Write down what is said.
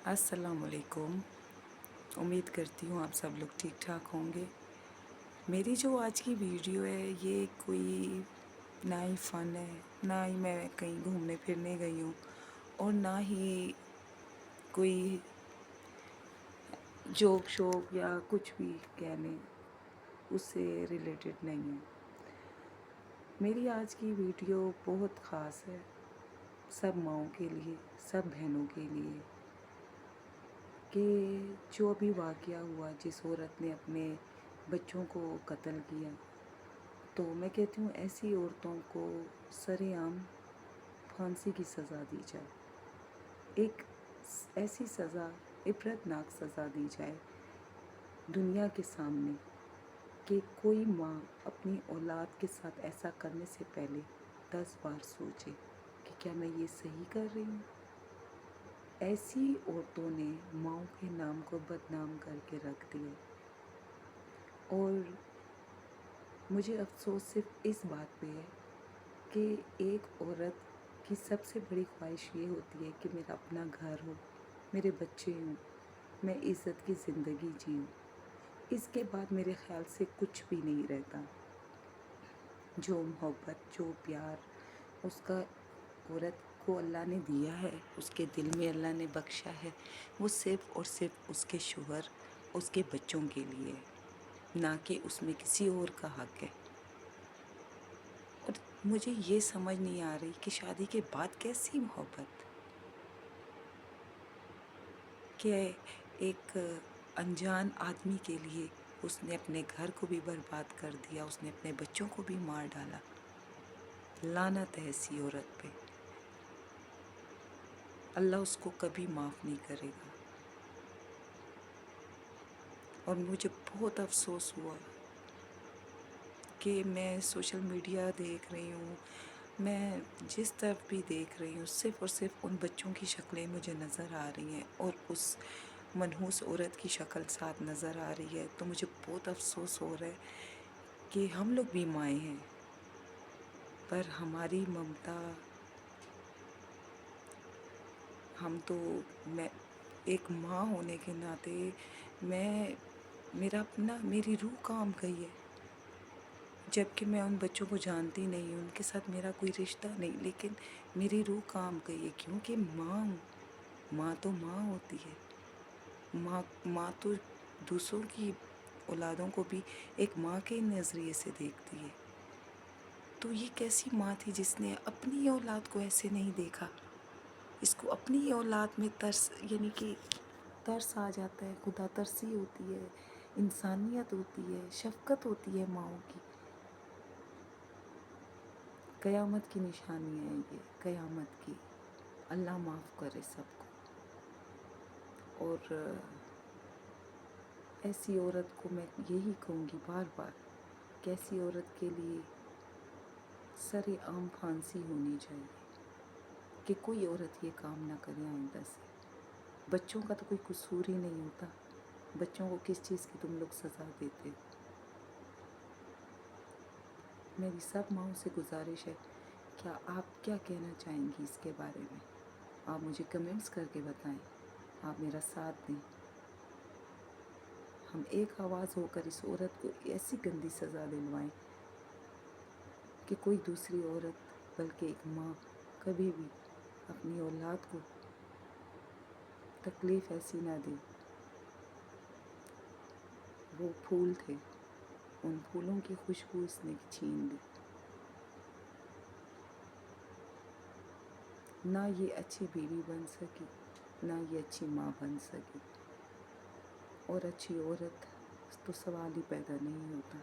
अस्सलाम वालेकुम। उम्मीद करती हूँ आप सब लोग ठीक ठाक होंगे। मेरी जो आज की वीडियो है ये कोई ना ही फ़न है, ना ही मैं कहीं घूमने फिरने गई हूँ और ना ही कोई जोक शोक या कुछ भी कह लें उससे रिलेटेड नहीं है। मेरी आज की वीडियो बहुत ख़ास है, सब माँओं के लिए, सब बहनों के लिए, कि जो अभी वाक़या हुआ जिस औरत ने अपने बच्चों को कत्ल किया, तो मैं कहती हूँ ऐसी औरतों को सरेआम फांसी की सज़ा दी जाए। एक ऐसी सज़ा, इबरतनाक सज़ा दी जाए दुनिया के सामने कि कोई माँ अपनी औलाद के साथ ऐसा करने से पहले 10 बार सोचे कि क्या मैं ये सही कर रही हूँ। ऐसी औरतों ने माँओं के नाम को बदनाम करके रख दिया। और मुझे अफ़सोस सिर्फ़ इस बात पे है कि एक औरत की सबसे बड़ी ख्वाहिश ये होती है कि मेरा अपना घर हो, मेरे बच्चे हों, मैं इज़्ज़त की ज़िंदगी जीऊँ। इसके बाद मेरे ख़्याल से कुछ भी नहीं रहता। जो मोहब्बत, जो प्यार उसका औरत को अल्लाह ने दिया है, उसके दिल में अल्लाह ने बख्शा है, वो सिर्फ़ और सिर्फ़ उसके शौहर, उसके बच्चों के लिए है, ना कि उसमें किसी और का हक़ है। और मुझे ये समझ नहीं आ रही कि शादी के बाद कैसी मोहब्बत, कि एक अनजान आदमी के लिए उसने अपने घर को भी बर्बाद कर दिया, उसने अपने बच्चों को भी मार डाला। लानत है ऐसी औरत पे, अल्लाह उसको कभी माफ़ नहीं करेगा। और मुझे बहुत अफ़सोस हुआ कि मैं सोशल मीडिया देख रही हूँ, मैं जिस तरफ भी देख रही हूँ सिर्फ़ और सिर्फ़ उन बच्चों की शक्लें मुझे नज़र आ रही हैं और उस मनहूस औरत की शक्ल साथ नज़र आ रही है। तो मुझे बहुत अफ़सोस हो रहा है कि हम लोग भी माएँ हैं, पर हमारी ममता, हम तो, मैं एक माँ होने के नाते मैं, मेरी रूह काँप गई है। जबकि मैं उन बच्चों को जानती नहीं हूँ, उनके साथ मेरा कोई रिश्ता नहीं, लेकिन मेरी रूह काँप गई है क्योंकि माँ हूँ। माँ तो माँ होती है। माँ तो दूसरों की औलादों को भी एक माँ के नज़रिए से देखती है। तो ये कैसी माँ थी जिसने अपनी औलाद को ऐसे नहीं देखा। इसको अपनी औलाद में तरस, यानी कि तरस आ जाता है, खुदा तरसी होती है, इंसानियत होती है, शफ़क़त होती है माँओं की। क़यामत की निशानी है ये, क़यामत की। अल्लाह माफ़ करे सबको। और ऐसी औरत को मैं यही कहूँगी बार-बार कि ऐसी औरत के लिए सरेआम फांसी होनी चाहिए, कि कोई औरत ये काम ना करे आइंदा से। बच्चों का तो कोई कसूर ही नहीं होता, बच्चों को किस चीज़ की तुम लोग सज़ा देते हो। मेरी सब माँओं से गुज़ारिश है, क्या आप क्या कहना चाहेंगी इसके बारे में? आप मुझे कमेंट्स करके बताएं, आप मेरा साथ दें। हम एक आवाज़ होकर इस औरत को ऐसी गंदी सज़ा दिलवाएं कि कोई दूसरी औरत, बल्कि एक माँ, कभी भी अपनी औलाद को तकलीफ़ ऐसी ना दे। वो फूल थे, उन फूलों की खुशबू इसने छीन ली। ना ये अच्छी बीवी बन सकी, ना ये अच्छी माँ बन सकी, और अच्छी औरत तो सवाल ही पैदा नहीं होता।